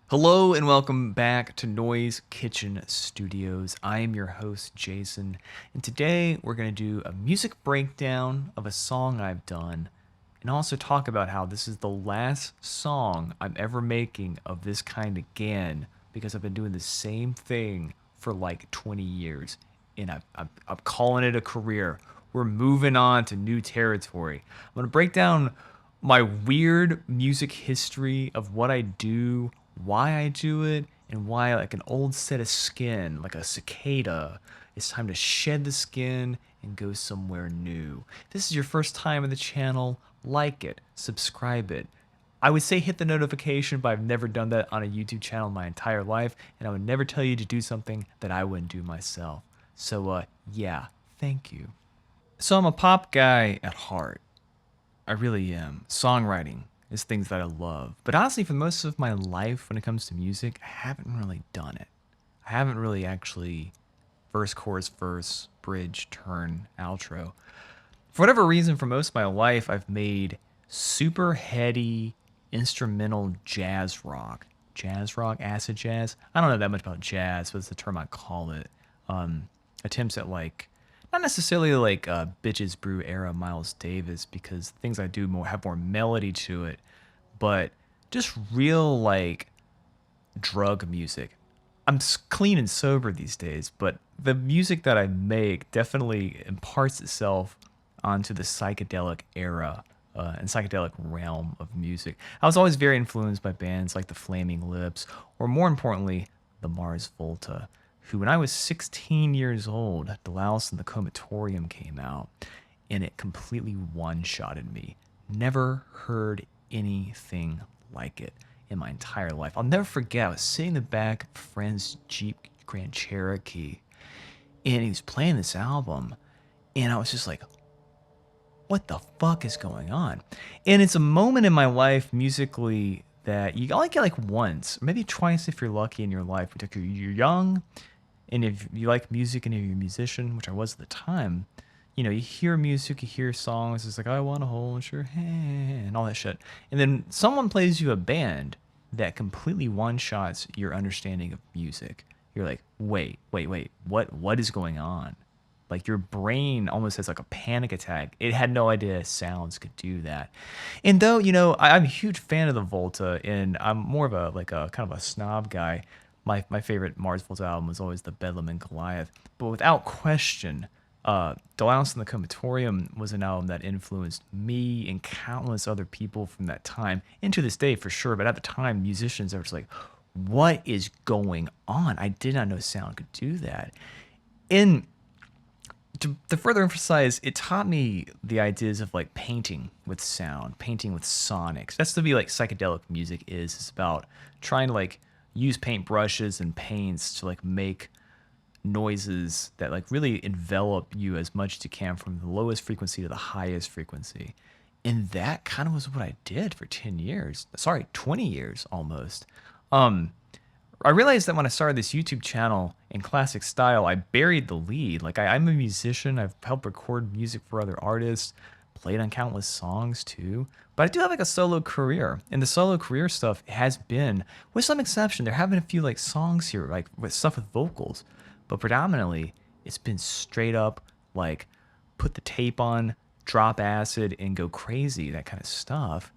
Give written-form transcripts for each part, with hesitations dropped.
Hello and welcome back to Noise Kitchen Studios. I am your host, Jason, and today we're going to do a music breakdown of a song I've done and also talk about how this is the last song I'm ever making of this kind again because I've been doing the same thing for like 20 years and I'm calling it a career. We're moving on to new territory. I'm going to break down my weird music history of what I do, why I do it, and why, like an old set of skin, like a cicada, it's time to shed the skin and go somewhere new. If this is your first time on the channel, like it, subscribe it. I would say hit the notification, but I've never done that on a YouTube channel my entire life, and I would never tell you to do something that I wouldn't do myself. So, yeah, thank you. So I'm a pop guy at heart. I really am. Songwriting is things that I love. But honestly, for most of my life, when it comes to music, I haven't really done it. I haven't really actually verse, chorus, verse, bridge, turn, outro. For whatever reason, for most of my life, I've made super heady instrumental jazz rock. Jazz rock, acid jazz. I don't know that much about jazz, but it's the term I call it. Attempts at like not necessarily like bitches brew era Miles Davis because things I do more have more melody to it, but just real like drug music. I'm clean and sober these days, but the music that I make definitely imparts itself onto the psychedelic era and psychedelic realm of music. I was always very influenced by bands like the Flaming Lips, or more importantly, the Mars Volta, who, when I was 16 years old, Delouse and the Comatorium came out, and it completely one-shotted me. Never heard anything like it in my entire life. I'll never forget, I was sitting in the back of a friend's Jeep Grand Cherokee, and he was playing this album, and I was just like, what the fuck is going on? And it's a moment in my life musically that you only get like once, maybe twice if you're lucky in your life, particularly you're young, and if you like music and you're a musician, which I was at the time, you know, you hear music, you hear songs, it's like, I want to hold your hand, and all that shit. And then someone plays you a band that completely one-shots your understanding of music. You're like, wait, what is going on? Like your brain almost has like a panic attack. It had no idea sounds could do that. And though, you know, I'm a huge fan of the Volta and I'm more of a like a kind of a snob guy. My favorite Mars Volta album was always the Bedlam and Goliath. But without question, Delouse and the Comatorium was an album that influenced me and countless other people from that time, and to this day for sure. But at the time, musicians are just like, what is going on? I did not know sound could do that. And to further emphasize, it taught me the ideas of like painting with sound, painting with sonics. That's to be like psychedelic music is. It's about trying to like use paint brushes and paints to like make noises that like really envelop you as much as you can from the lowest frequency to the highest frequency. And that kind of was what I did for 10 years. Sorry, 20 years almost. Um, I realized that when I started this YouTube channel in classic style, I buried the lead. Like I'm a musician. I've helped record music for other artists, played on countless songs too. But I do have like a solo career, and the solo career stuff has been, with some exception, there have been a few like songs here, like with stuff with vocals, but predominantly it's been straight up like put the tape on, drop acid, and go crazy, that kind of stuff.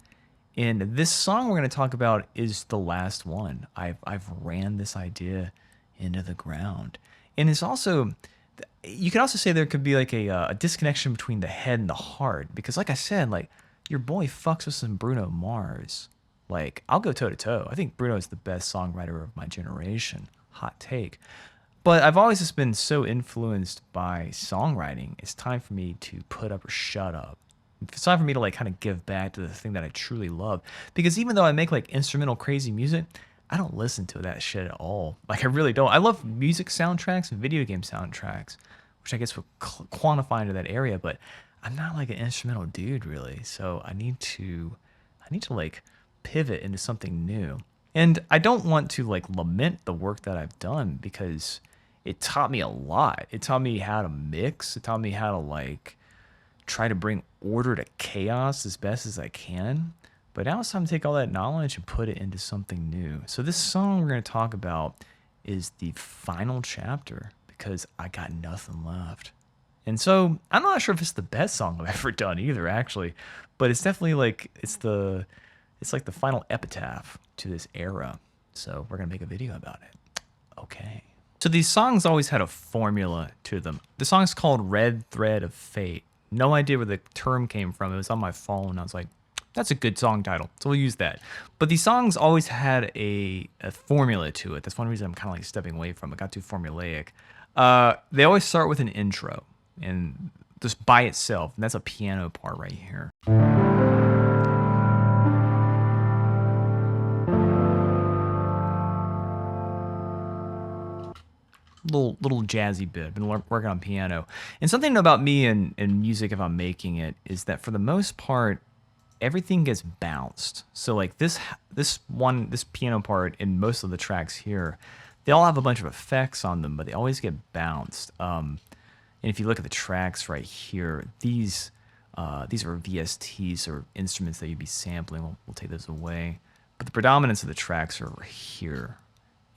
And this song we're going to talk about is the last one. I've ran this idea into the ground. And it's also, you can also say there could be like a disconnection between the head and the heart. Because like I said, like your boy fucks with some Bruno Mars. Like I'll go toe to toe. I think Bruno is the best songwriter of my generation. Hot take. But I've always just been so influenced by songwriting. It's time for me to put up or shut up. It's time for me to like kind of give back to the thing that I truly love. Because even though I make like instrumental crazy music, I don't listen to that shit at all. Like I really don't. I love music soundtracks and video game soundtracks, which I guess would quantify into that area. But I'm not like an instrumental dude really. So I need to like pivot into something new. And I don't want to like lament the work that I've done because it taught me a lot. It taught me how to mix. It taught me how to like try to bring order to chaos as best as I can. But now it's time to take all that knowledge and put it into something new. So this song we're going to talk about is the final chapter because I got nothing left. And so I'm not sure if it's the best song I've ever done either, actually, but it's definitely like it's like the final epitaph to this era. So we're gonna make a video about it. Okay. So these songs always had a formula to them. The song's called Red Thread of Fate. No idea where the term came from. It was on my phone. I was like, that's a good song title, so we'll use that. But these songs always had a formula to it. That's one reason I'm kind of like stepping away from it. Got too formulaic. They always start with an intro, and just by itself, and that's a piano part right here. Little jazzy bit. I've been working on piano. And something about me and music, if I'm making it, is that for the most part, everything gets bounced. So like this piano part in most of the tracks here, they all have a bunch of effects on them, but they always get bounced. And if you look at the tracks right here, these are VSTs or instruments that you'd be sampling. We'll take those away. But the predominance of the tracks are here.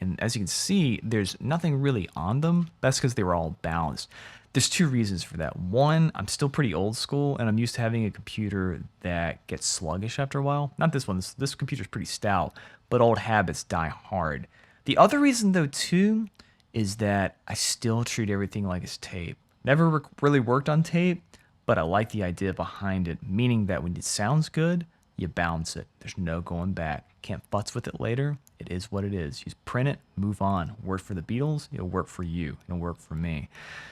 And as you can see, there's nothing really on them. That's because they were all balanced. There's two reasons for that. One, I'm still pretty old school, and I'm used to having a computer that gets sluggish after a while. Not this one. This computer's pretty stout, but old habits die hard. The other reason, though, too, is that I still treat everything like it's tape. Never really worked on tape, but I like the idea behind it, meaning that when it sounds good, you bounce it. There's no going back. Can't futz with it later. It is what it is. You print it, move on. Work for the Beatles, it'll work for you. It'll work for me.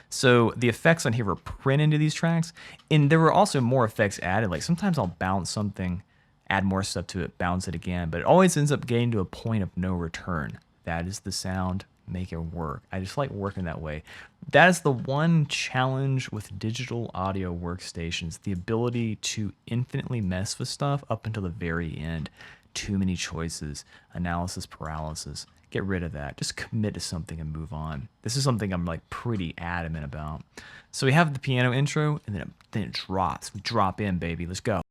So the effects on here were print into these tracks, and there were also more effects added. Like sometimes I'll bounce something, add more stuff to it, bounce it again, but it always ends up getting to a point of no return. That is the sound. Make it work. I just like working that way. That is the one challenge with digital audio workstations, the ability to infinitely mess with stuff up until the very end. Too many choices, analysis paralysis. Get rid of that. Just commit to something and move on. This is something I'm like pretty adamant about. So we have the piano intro, and then it drops. We drop in, baby. Let's go.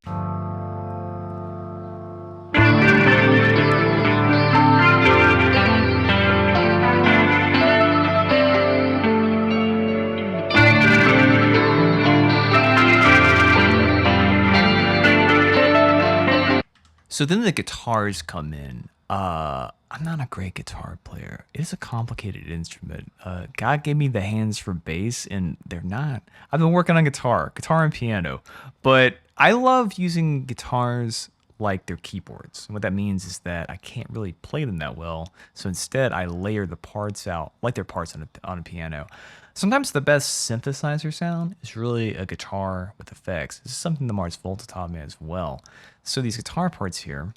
So then the guitars come in. I'm not a great guitar player. It is a complicated instrument. God gave me the hands for bass, and they're not. I've been working on guitar and piano, but I love using guitars like they're keyboards. And what that means is that I can't really play them that well. So instead, I layer the parts out like they're parts on a piano. Sometimes the best synthesizer sound is really a guitar with effects. This is something the Mars Volta taught me as well. So these guitar parts here.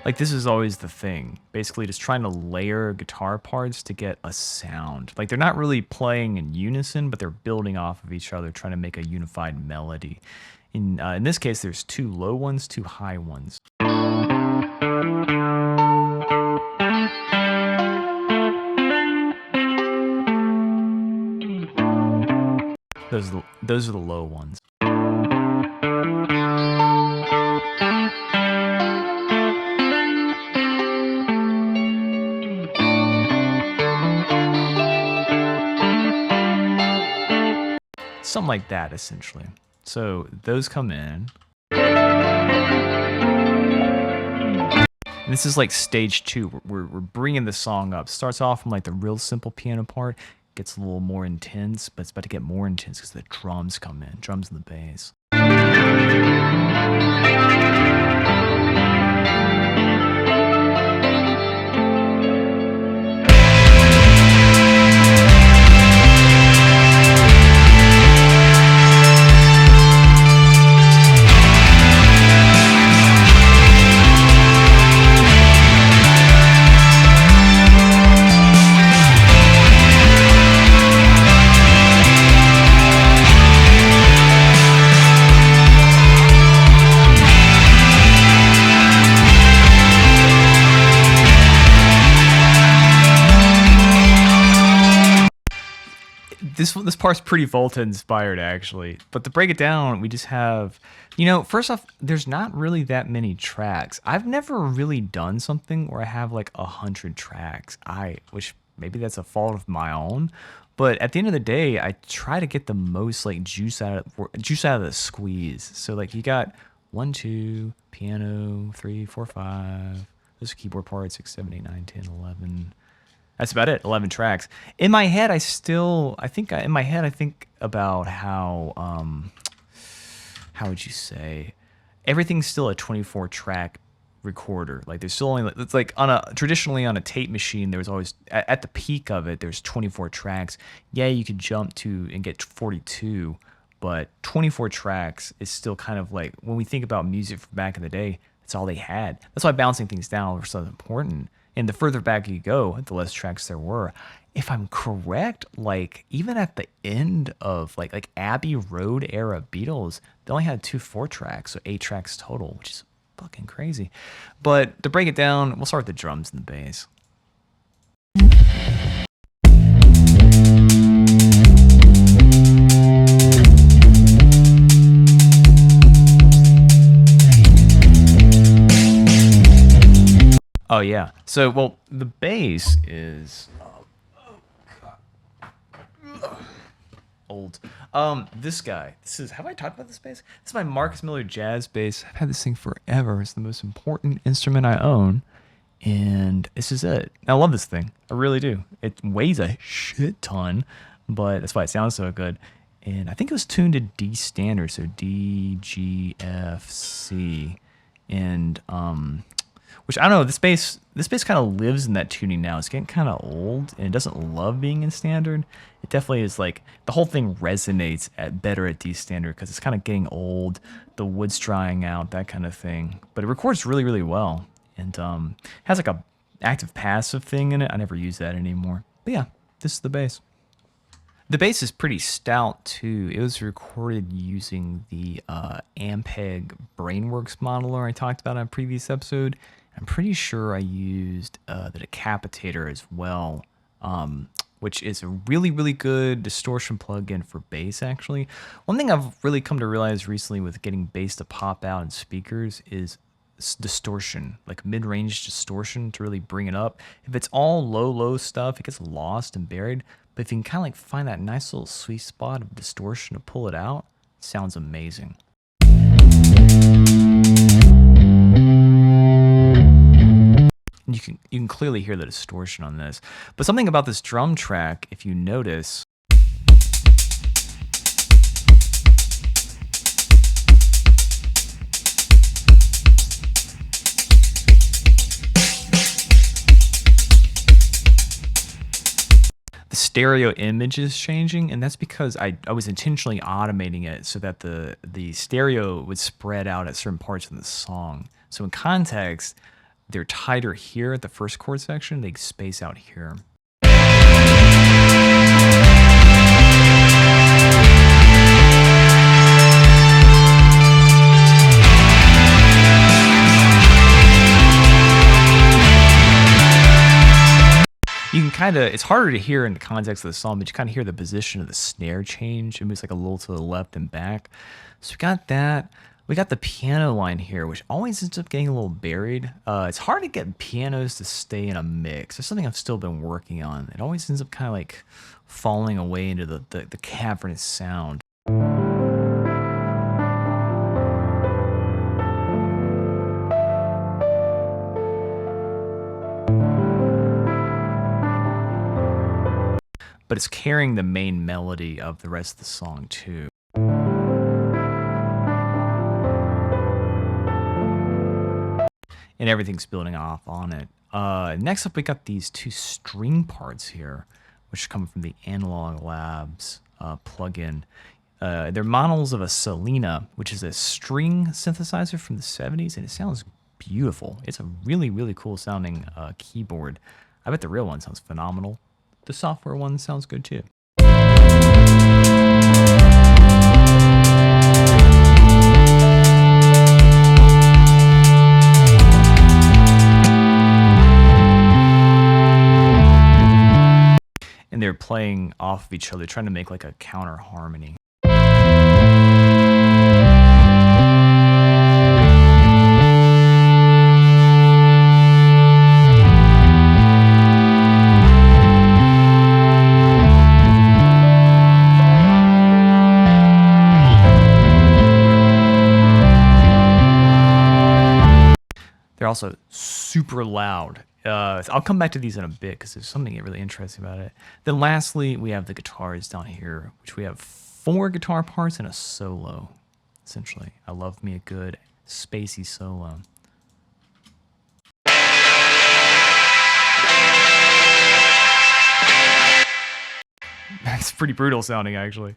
Like this is always the thing, basically just trying to layer guitar parts to get a sound. Like they're not really playing in unison, but they're building off of each other, trying to make a unified melody. In this case, there's two low ones, two high ones. Those are the low ones. Something like that, essentially. So those come in. And this is like stage 2. We're bringing the song up. Starts off from like the real simple piano part, gets a little more intense, but it's about to get more intense because the drums come in, drums and the bass. this part's pretty Volta inspired actually. But to break it down, we just have, first off, there's not really that many tracks. I've never really done something where I have like 100 tracks. Which maybe that's a fault of my own. But at the end of the day, I try to get the most like juice out of the squeeze. So like you got 1, 2, piano, 3, 4, 5. Those keyboard parts, 6, 7, 8, 9, 10, 11. That's about it. 11 tracks. In my head, I think about how would you say, everything's still a 24 track recorder. Like there's still only, it's like traditionally on a tape machine, there was always, at the peak of it, there's 24 tracks. Yeah, you could jump to and get 42, but 24 tracks is still kind of like, when we think about music from back in the day, that's all they had. That's why bouncing things down was so important. And the further back you go, the less tracks there were. If I'm correct, like even at the end of like Abbey Road era Beatles, they only had 2 4-tracks, so 8 tracks total, which is fucking crazy. But to break it down, we'll start with the drums and the bass. Oh yeah. So well, the bass is old. This guy. Have I talked about this bass? This is my Marcus Miller jazz bass. I've had this thing forever. It's the most important instrument I own, and this is it. I love this thing. I really do. It weighs a shit ton, but that's why it sounds so good. And I think it was tuned to D standard, so D, G, F, C, and which I don't know. This bass kind of lives in that tuning now. It's getting kind of old, and it doesn't love being in standard. It definitely is like the whole thing resonates better at D standard because it's kind of getting old. The wood's drying out, that kind of thing. But it records really, really well, and has like a active passive thing in it. I never use that anymore. But yeah, this is the bass. The bass is pretty stout too. It was recorded using the Ampeg Brainworks modeler I talked about in a previous episode. I'm pretty sure I used the Decapitator as well, which is a really, really good distortion plugin for bass, actually. One thing I've really come to realize recently with getting bass to pop out in speakers is distortion, like mid-range distortion to really bring it up. If it's all low stuff, it gets lost and buried. But if you can kind of like find that nice little sweet spot of distortion to pull it out, it sounds amazing. You can clearly hear the distortion on this. But something about this drum track, if you notice, the stereo image is changing, and that's because I was intentionally automating it so that the stereo would spread out at certain parts of the song. So in context, they're tighter here at the first chord section, they space out here. You can kind of, it's harder to hear in the context of the song, but you kind of hear the position of the snare change. It moves like a little to the left and back. So we got that. We got the piano line here, which always ends up getting a little buried. It's hard to get pianos to stay in a mix. It's something I've still been working on. It always ends up kind of like falling away into the cavernous sound. But it's carrying the main melody of the rest of the song too. And everything's building off on it. Next up, we got these 2 string parts here, which come from the Analog Labs plugin. They're models of a Selena, which is a string synthesizer from the 70s, and it sounds beautiful. It's a really, really cool sounding keyboard. I bet the real one sounds phenomenal. The software one sounds good too. And they're playing off of each other, trying to make like a counter harmony. They're also super loud. I'll come back to these in a bit because there's something really interesting about it. Then lastly, we have the guitars down here, which we have 4 guitar parts and a solo, essentially. I love me a good spacey solo. That's pretty brutal sounding, actually.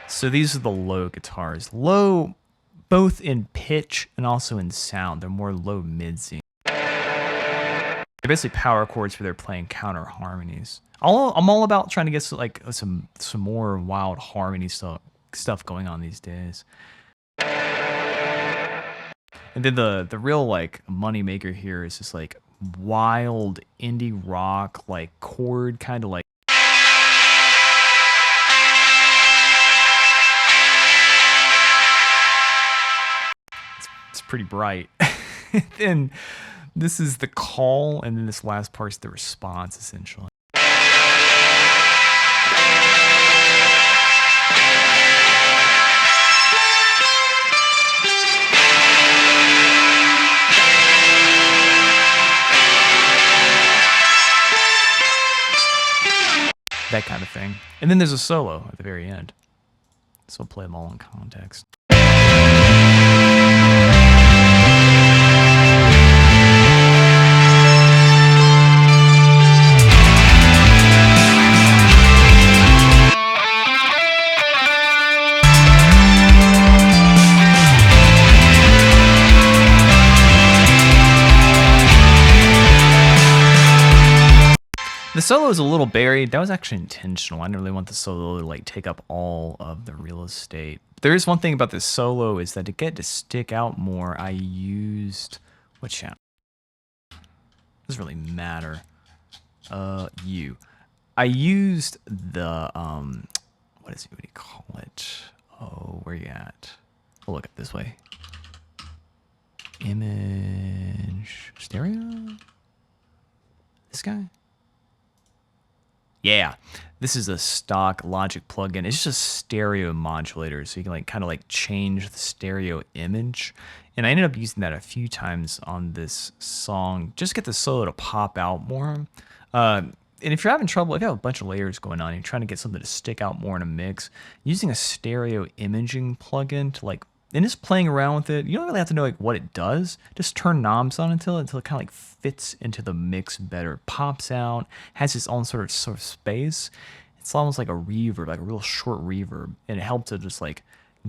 So these are the low guitars. Low both in pitch and also in sound. They're more low midsy. They're basically power chords where they're playing counter harmonies. I'm all about trying to get some more wild harmony stuff going on these days. And then the real like money maker here is just like wild indie rock like chord kind of like. It's pretty bright. Then this is the call, and then this last part's the response, essentially. That kind of thing. And then there's a solo at the very end. So we'll play them all in context. The solo is a little buried. That was actually intentional. I didn't really want the solo to like take up all of the real estate. There is one thing about this solo is that to get to stick out more, I used what channel? Doesn't really matter. I used the what do you call it? Oh, where you at? We'll look at this way. Image stereo. This guy. Yeah, this is a stock Logic plugin. It's just a stereo modulator, so you can like kind of like change the stereo image. And I ended up using that a few times on this song, just to get the solo to pop out more. And if you're having trouble, if you have a bunch of layers going on, you're trying to get something to stick out more in a mix, using a stereo imaging plugin to like, and just playing around with it, you don't really have to know like what it does. Just turn knobs on until it kind of like fits into the mix better. Pops out, has its own sort of space. It's almost like a reverb, like a real short reverb, and it helps to just like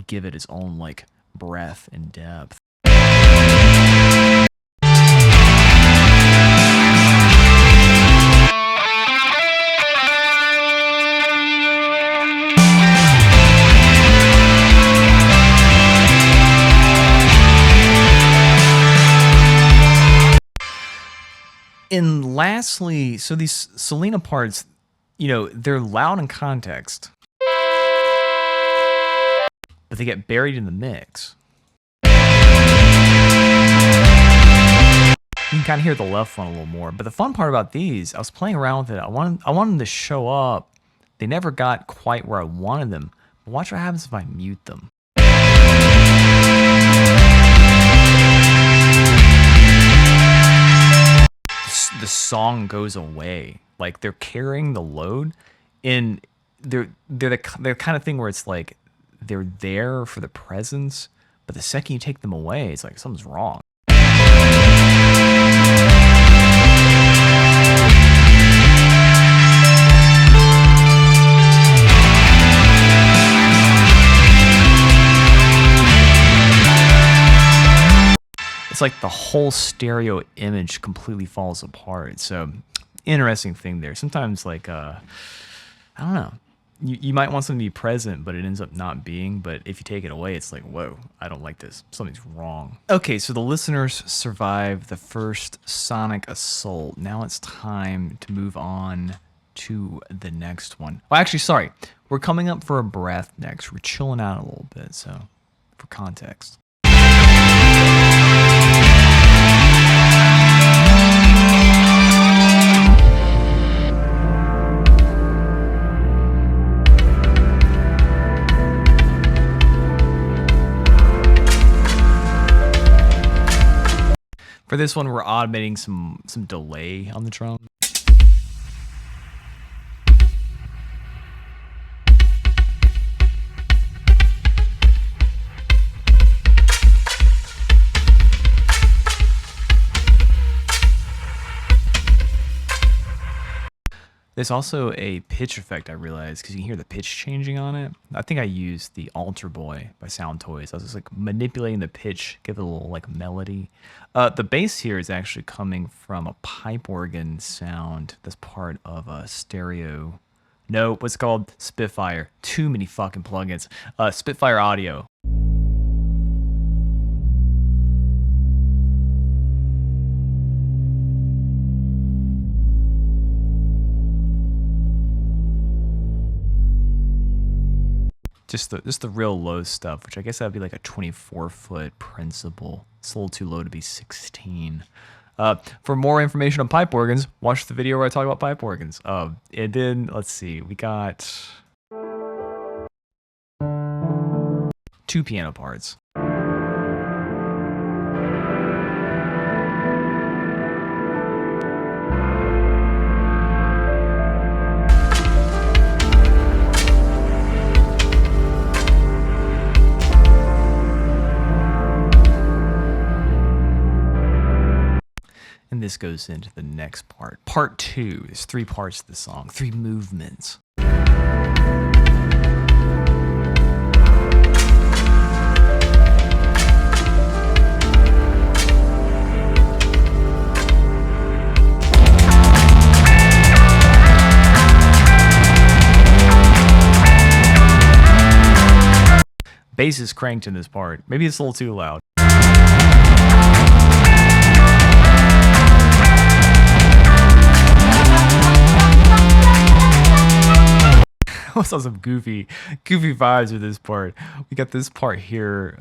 give it its own like breadth and depth. And lastly, so these Selena parts, you know, they're loud in context, but they get buried in the mix. You can kind of hear the left one a little more. But the fun part about these, I was playing around with it. I wanted them to show up. They never got quite where I wanted them. But watch what happens if I mute them. The song goes away. Like they're carrying the load, and they're the kind of thing where it's like they're there for the presence, but the second you take them away, it's like something's wrong. It's like the whole stereo image completely falls apart. So interesting thing there. Sometimes like I don't know. you might want something to be present, but it ends up not being. But if you take it away, it's like, whoa, I don't like this. Something's wrong. Okay, so the listeners survived the first sonic assault. Now it's time to move on to the next one. Well, actually, sorry. We're coming up for a breath next. We're chilling out a little bit, so for context. For this one, we're automating some delay on the drum. There's also a pitch effect, I realized, because you can hear the pitch changing on it. I think I used the Alter Boy by Sound Toys. I was just like manipulating the pitch, give it a little like melody. The bass here is actually coming from a pipe organ sound that's part of a stereo. No, what's it called? Spitfire. Too many fucking plugins. Spitfire Audio. Just the real low stuff, which I guess that would be like a 24-foot principal. It's a little too low to be 16. For more information on pipe organs, watch the video where I talk about pipe organs. And then, let's see, we got 2 piano parts. And this goes into the next part. Part 2. There's 3 parts to the song, 3 movements. Bass is cranked in this part. Maybe it's a little too loud. I saw some goofy vibes with this part. We got this part here,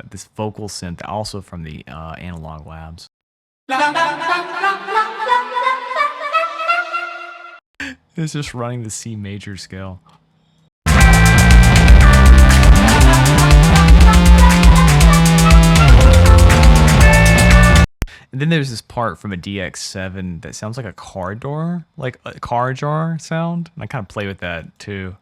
this vocal synth, also from the Analog Labs. It's just running the C major scale. And then there's this part from a DX7 that sounds like a car door, like a car jar sound. And I kind of play with that too.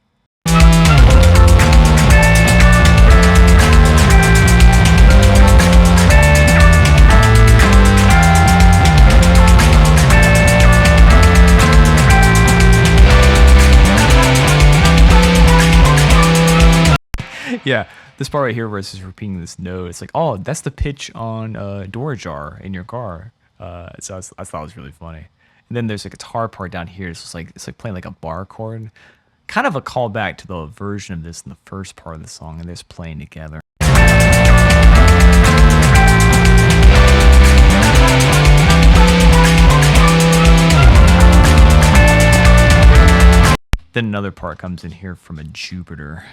Yeah, this part right here where it's just repeating this note, it's like, oh, that's the pitch on a door jar in your car. So I thought it was really funny. And then there's a guitar part down here. It's like playing like a bar chord. Kind of a callback to the version of this in the first part of the song, and they're just playing together. Then another part comes in here from a Jupiter.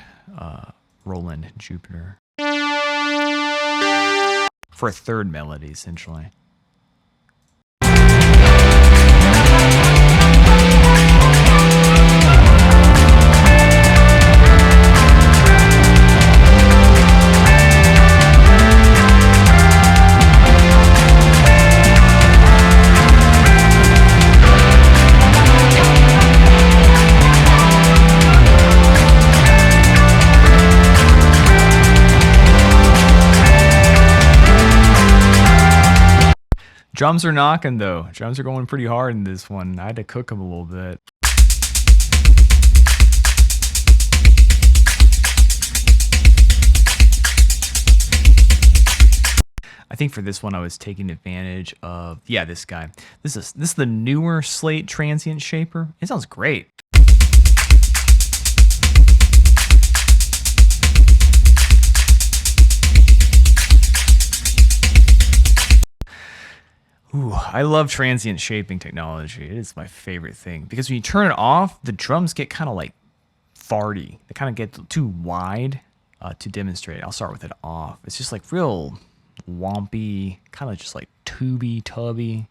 Roland Jupiter for a third melody, essentially. Drums are knocking, though. Drums are going pretty hard in this one. I had to cook them a little bit. I think for this one, I was taking advantage of, yeah, this guy. This is the newer Slate Transient Shaper. It sounds great. Ooh, I love transient shaping technology. It is my favorite thing because when you turn it off, the drums get kind of like farty. They kind of get too wide to demonstrate. I'll start with it off. It's just like real wompy, kind of just like tubby tubby.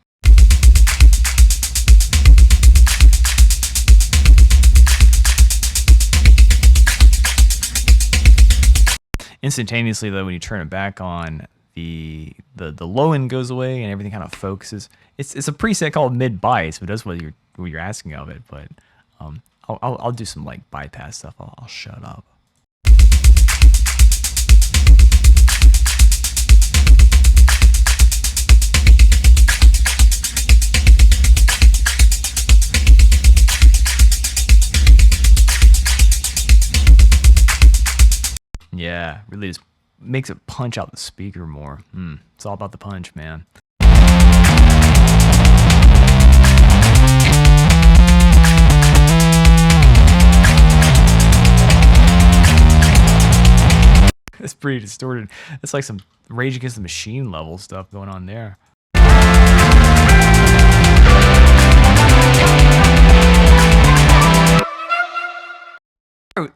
Instantaneously though, when you turn it back on, the low end goes away and everything kind of focuses. It's a preset called mid bias, but that's what you're asking of it. But I'll do some like bypass stuff. I'll shut up. Yeah, really just makes it punch out the speaker more. It's all about the punch, man. It's pretty distorted. It's like some Rage Against the Machine level stuff going on there.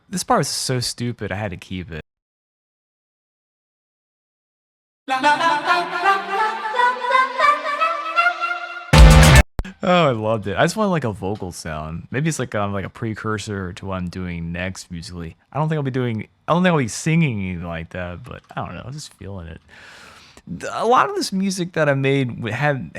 This part was so stupid, I had to keep it. Oh, I loved it. I just want like a vocal sound. Maybe it's like a precursor to what I'm doing next musically. I don't think I'll be singing anything like that, but I don't know. I was just feeling it. A lot of this music that I made had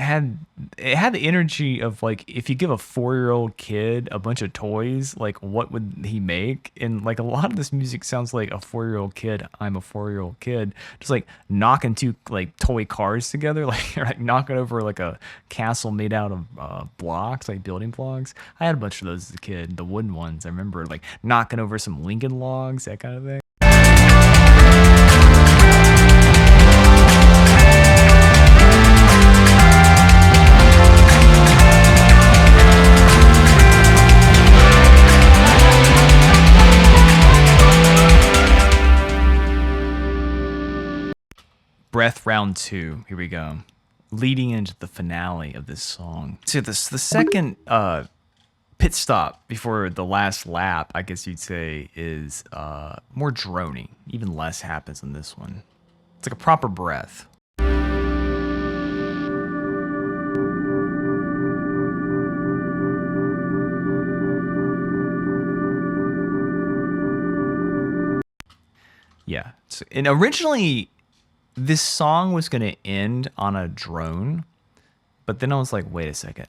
the energy of like if you give a 4-year-old kid a bunch of toys, like what would he make? And like a lot of this music sounds like a 4-year-old kid. I'm a 4-year-old kid, just like knocking two like toy cars together, like knocking over like a castle made out of blocks, like building blocks. I had a bunch of those as a kid, the wooden ones. I remember like knocking over some Lincoln logs, that kind of thing. Breath round 2. Here we go. Leading into the finale of this song. So the second pit stop before the last lap, I guess you'd say, is more droning. Even less happens in this one. It's like a proper breath. Yeah. And originally, this song was going to end on a drone, but then I was like, wait a second.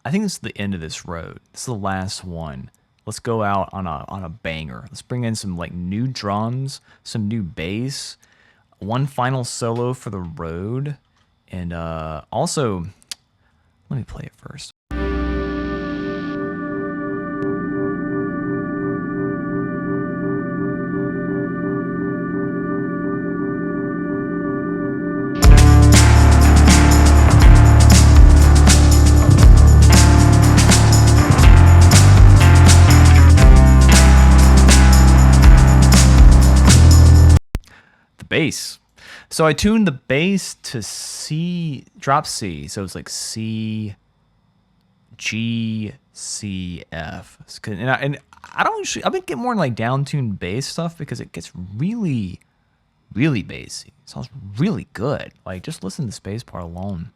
I think this is the end of this road. This is the last one. Let's go out on a banger. Let's bring in some like new drums, some new bass, one final solo for the road, and also, let me play it first. Bass. So I tuned the bass to C, drop C. So it's like C, G, C, F. And I don't usually, I've been getting more like down-tuned bass stuff because it gets really, really bassy. It sounds really good. Like just listen to the bass part alone.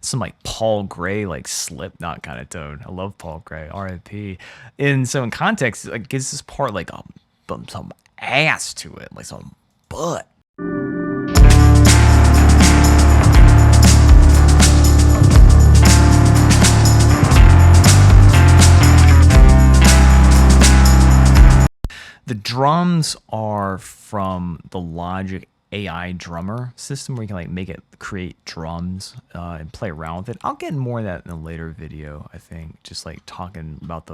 Some like Paul Gray, like Slipknot kind of tone. I love Paul Gray, R.I.P. And so in context, it gives this part like some ass to it, like some butt. The drums are from the Logic AI drummer system where you can like make it create drums and play around with it. I'll get more of that in a later video, I think. Just like talking about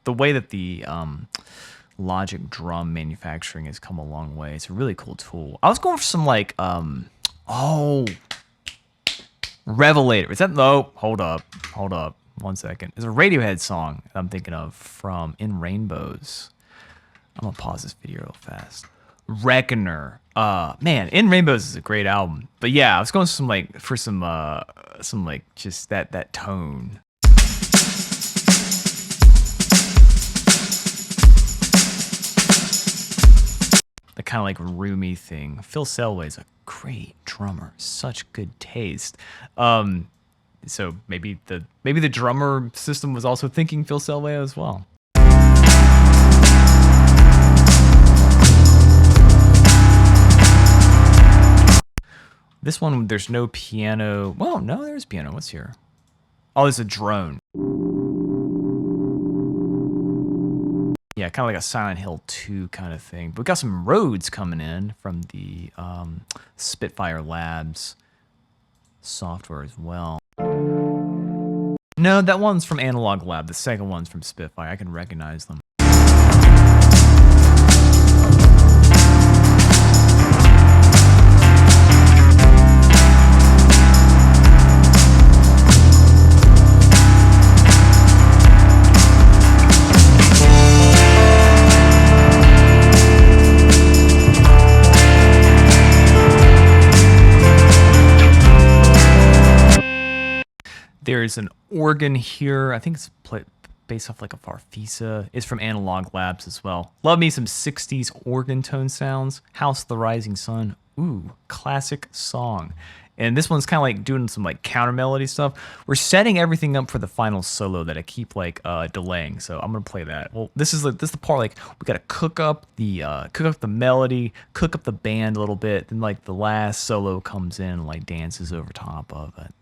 the way that the Logic drum manufacturing has come a long way. It's a really cool tool. I was going for some like let Revelator. Is that? No, hold up. 1 second. It's a Radiohead song I'm thinking of from In Rainbows. I'm gonna pause this video real fast. Reckoner. Man, In Rainbows is a great album. But yeah, I was going for some just that tone. The kind of like roomy thing. Phil Selway's a great drummer. Such good taste. So maybe the drummer system was also thinking Phil Selway as well. This one, there's no piano. Well, no, there's piano. What's here? Oh, there's a drone. Yeah, kind of like a Silent Hill 2 kind of thing. But we got some Rhodes coming in from the Spitfire Labs software as well. No, that one's from Analog Lab. The second one's from Spitfire. I can recognize them. There's an organ here. I think it's based off like a Farfisa. It's from Analog Labs as well. Love me some 60s organ tone sounds. House of the Rising Sun. Ooh, classic song. And this one's kind of like doing some like counter melody stuff. We're setting everything up for the final solo that I keep like delaying. So I'm gonna play that. Well, this is the part like we gotta cook up the melody, cook up the band a little bit. Then like the last solo comes in and like dances over top of it.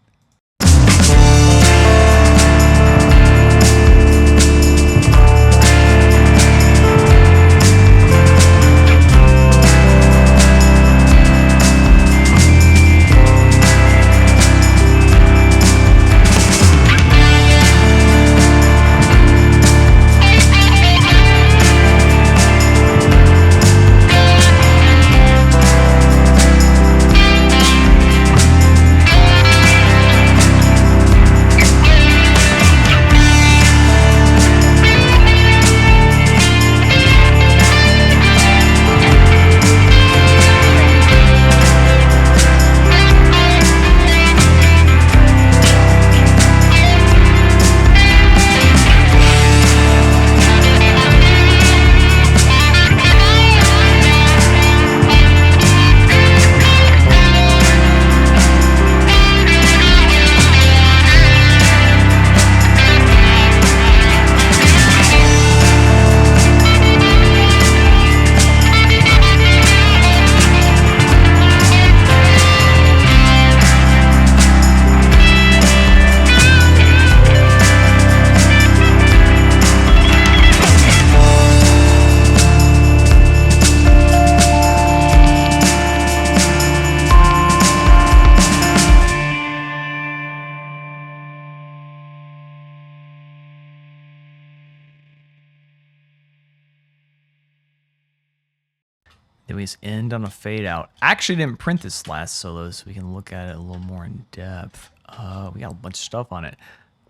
Then we just end on a fade out. I actually didn't print this last solo, so we can look at it a little more in depth. We got a bunch of stuff on it.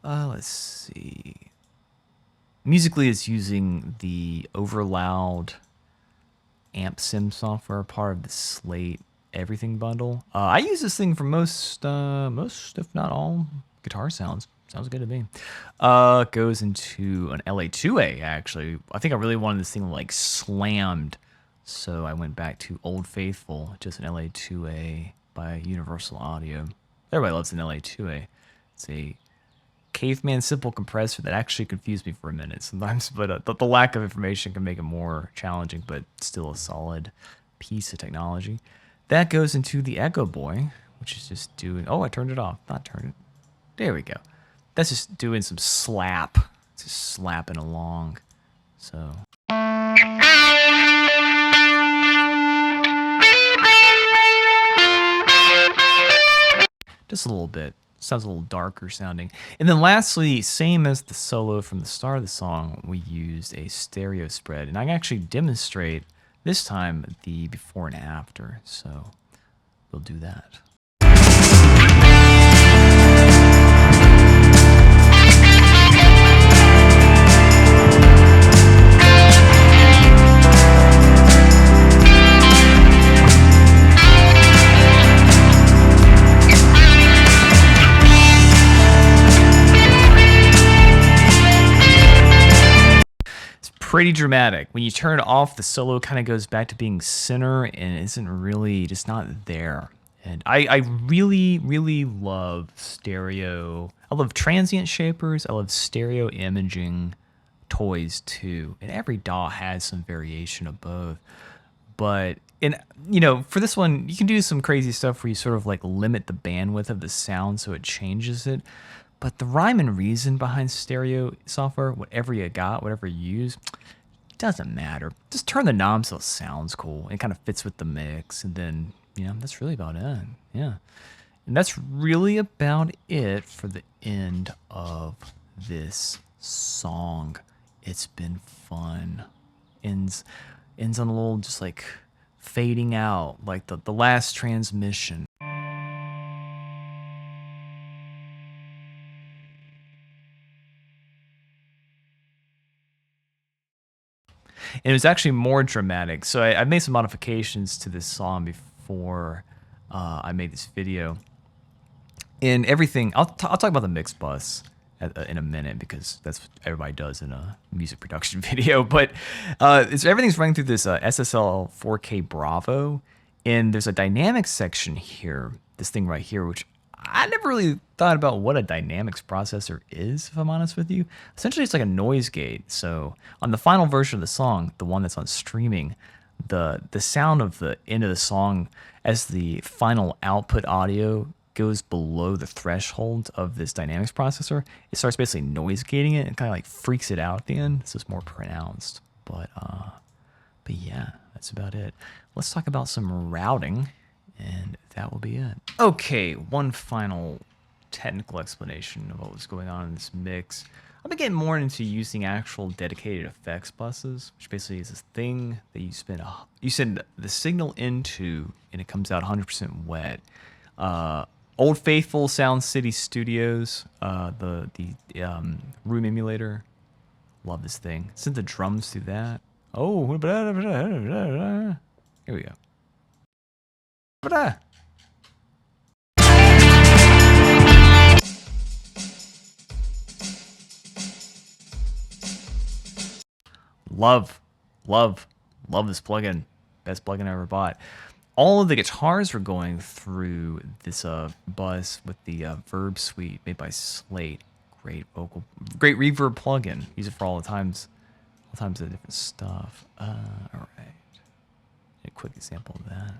Let's see. Musically, it's using the Overloud amp sim software, part of the Slate Everything bundle. I use this thing for most, if not all, guitar sounds. Sounds good to me. Goes into an LA2A, actually. I think I really wanted this thing like slammed, so I went back to Old Faithful, just an LA2A by Universal Audio. Everybody loves an LA2A. It's a Caveman simple compressor that actually confused me for a minute sometimes, but the lack of information can make it more challenging, but still a solid piece of technology. That goes into the Echo Boy, which is just doing... Oh, I turned it off. Not turned it. There we go. That's just doing some slap. It's just slapping along. So... just a little bit. Sounds a little darker sounding. And then lastly, same as the solo from the start of the song, we used a stereo spread. And I can actually demonstrate this time the before and after. So we'll do that. pretty dramatic. When you turn it off, the solo kind of goes back to being center and isn't really just not there. And I really, really love stereo. I love transient shapers. I love stereo imaging toys too. And every DAW has some variation of both. But for this one, you can do some crazy stuff where you sort of like limit the bandwidth of the sound so it changes it. But the rhyme and reason behind stereo software, whatever you got, whatever you use, it doesn't matter. Just turn the knob so it sounds cool and kind of fits with the mix. And then, that's really about it. Yeah. And that's really about it for the end of this song. It's been fun. Ends on a little just like fading out, like the last transmission. And it was actually more dramatic. So I made some modifications to this song before I made this video. And everything, I'll talk about the mix bus in a minute because that's what everybody does in a music production video. But everything's running through this SSL 4K Bravo. And there's a dynamics section here, this thing right here, which I never really thought about what a dynamics processor is, if I'm honest with you. Essentially, it's like a noise gate. So on the final version of the song, the one that's on streaming, the sound of the end of the song as the final output audio goes below the threshold of this dynamics processor, it starts basically noise gating it and kind of like freaks it out at the end. So it's more pronounced. But yeah, that's about it. Let's talk about some routing. And that will be it. Okay, one final technical explanation of what was going on in this mix. I've been getting more into using actual dedicated effects buses, which basically is this thing that you send the signal into, and it comes out 100% wet. Old Faithful Sound City Studios, the room emulator. Love this thing. Sent the drums through that. Oh, here we go. Love this plugin. Best plugin I ever bought. All of the guitars were going through this bus with the Verb Suite made by Slate. Great reverb plugin. Use it for all times of different stuff. All right. A quick example of that.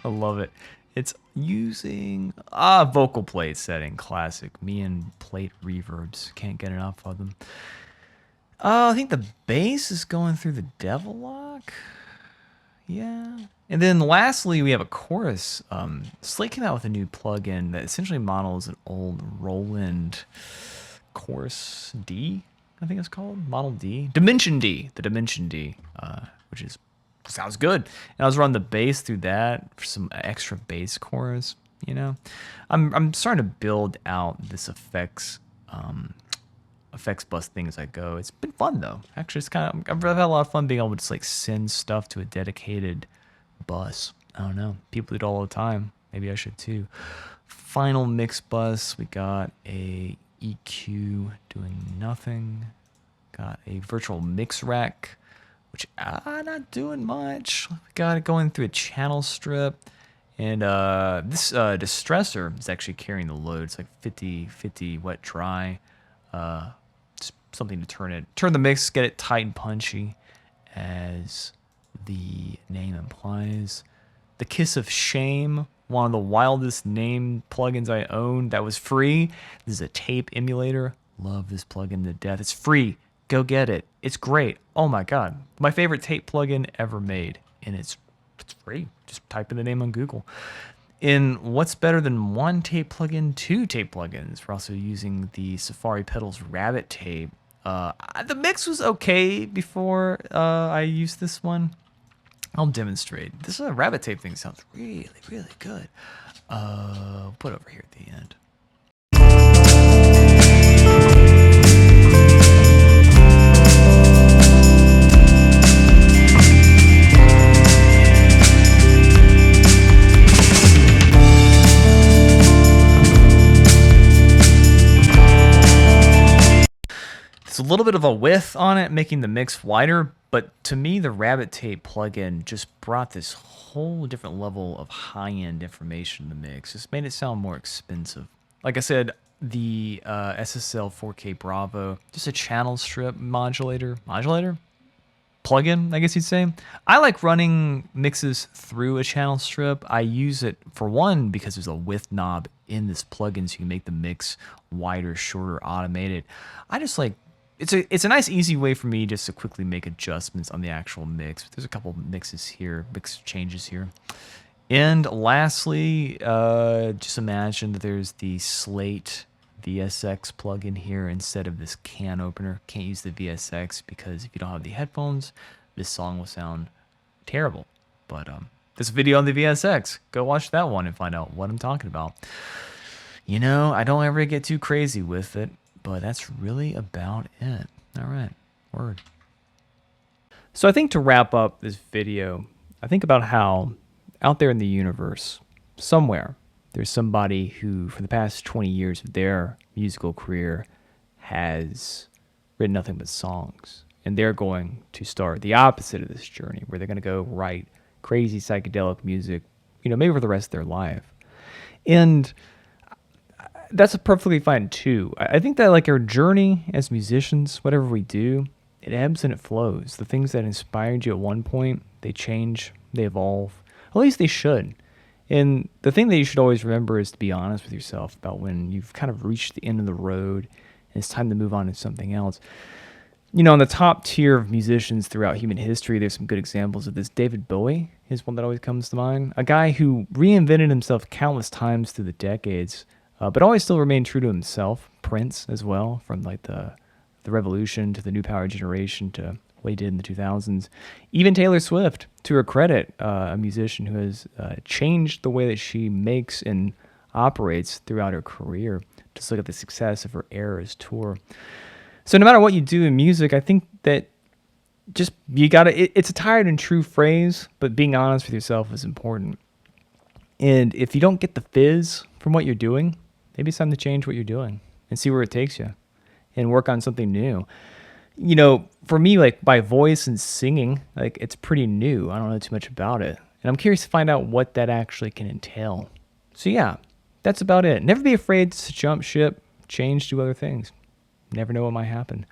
I love it. It's using vocal plate setting, classic. Me and plate reverbs, can't get enough of them. I think the bass is going through the Devil Lock. Yeah. And then lastly, we have a chorus. Slate came out with a new plugin that essentially models an old Roland Chorus D, I think it's called. Model D. Dimension D. The Dimension D, which sounds good. And I was running the bass through that for some extra bass chorus, I'm starting to build out this effects bus thing as I go. It's been fun though. Actually, I've had a lot of fun being able to just like send stuff to a dedicated bus. I don't know. People do it all the time. Maybe I should too. Final mix bus. We got a EQ doing nothing. Got a virtual mix rack, which I'm not doing much. We got it going through a channel strip. And this distressor is actually carrying the load. It's like 50-50 wet dry. Just something to turn the mix, get it tight and punchy, as the name implies. The Kiss of Shame, one of the wildest named plugins I own that was free. This is a tape emulator. Love this plugin to death. It's free. Go get it. It's great. Oh my god. My favorite tape plugin ever made. And it's free. Just type in the name on Google. And what's better than one tape plugin? Two tape plugins. We're also using the Safari Pedals Rabbit tape. The mix was okay before I used this one. I'll demonstrate. This rabbit tape thing sounds really, really good. Put it over here at the end. little bit of a width on it, making the mix wider. But to me, the Rabbit Tape plugin just brought this whole different level of high-end information in the mix. Just made it sound more expensive. Like I said, the SSL 4K Bravo, just a channel strip modulator plugin, I guess you'd say. I like running mixes through a channel strip. I use it for one because there's a width knob in this plugin, so you can make the mix wider, shorter, automated. I just like it's a nice, easy way for me just to quickly make adjustments on the actual mix. There's a couple mix changes here. And lastly, just imagine that there's the Slate VSX plugin here instead of this can opener. Can't use the VSX because if you don't have the headphones, this song will sound terrible. But this video on the VSX, go watch that one and find out what I'm talking about. You know, I don't ever get too crazy with it, but that's really about it. All right, word. So I think to wrap up this video, I think about how out there in the universe, somewhere, there's somebody who, for the past 20 years of their musical career, has written nothing but songs. And they're going to start the opposite of this journey, where they're going to go write crazy psychedelic music, you know, maybe for the rest of their life. And that's perfectly fine too. I think that like our journey as musicians, whatever we do, it ebbs and it flows. The things that inspired you at one point, they change, they evolve. At least they should. And the thing that you should always remember is to be honest with yourself about when you've kind of reached the end of the road and it's time to move on to something else. You know, in the top tier of musicians throughout human history, there's some good examples of this. David Bowie is one that always comes to mind. A guy who reinvented himself countless times through the decades, but always still remained true to himself. Prince as well, from like the Revolution to the New Power Generation to what he did in the 2000s. Even Taylor Swift, to her credit, a musician who has changed the way that she makes and operates throughout her career. Just look at the success of her Eras tour. So no matter what you do in music, I think that just you gotta, it's a tired and true phrase, but being honest with yourself is important. And if you don't get the fizz from what you're doing, maybe it's time to change what you're doing and see where it takes you and work on something new. You know, for me, like my voice and singing, like it's pretty new. I don't know too much about it. And I'm curious to find out what that actually can entail. So yeah, that's about it. Never be afraid to jump ship, change, do other things. Never know what might happen.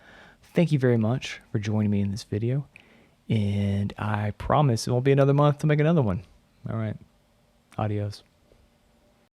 Thank you very much for joining me in this video. And I promise it won't be another month to make another one. All right. Adios.